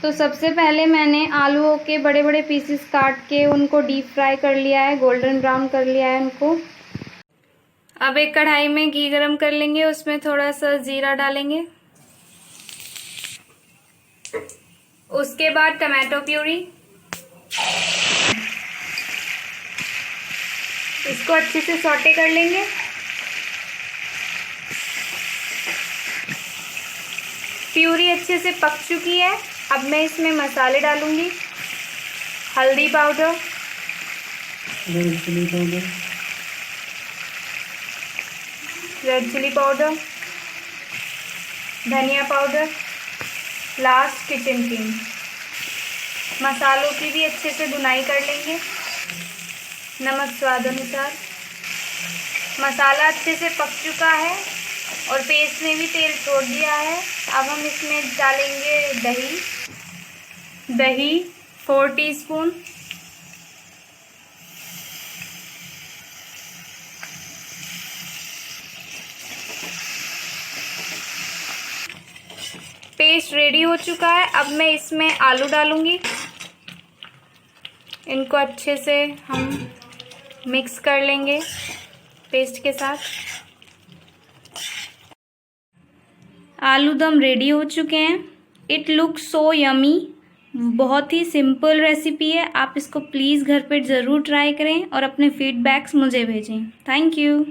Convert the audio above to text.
तो सबसे पहले मैंने आलूओं के बड़े बड़े पीसेस काट के उनको डीप फ्राई कर लिया है, गोल्डन ब्राउन कर लिया है उनको। अब एक कढ़ाई में घी गरम कर लेंगे, उसमें थोड़ा सा जीरा डालेंगे। उसके बाद टमाटो प्यूरी, इसको अच्छे से सौटे कर लेंगे। प्यूरी अच्छे से पक चुकी है। अब मैं इसमें मसाले डालूंगी। हल्दी पाउडर, रेड चिली पाउडर, धनिया पाउडर, लास्ट किचन किंग। मसालों की भी अच्छे से भुनाई कर लेंगे। नमक स्वाद अनुसार। मसाला अच्छे से पक चुका है और पेस्ट ने भी तेल छोड़ दिया है। अब हम इसमें डालेंगे दही 4 टीस्पून, पेस्ट रेडी हो चुका है। अब मैं इसमें आलू डालूंगी। इनको अच्छे से हम मिक्स कर लेंगे पेस्ट के साथ। आलू दम रेडी हो चुके हैं। It looks so yummy. बहुत ही सिंपल रेसिपी है। आप इसको प्लीज़ घर पे ज़रूर ट्राई करें और अपने फीडबैक्स मुझे भेजें। Thank you.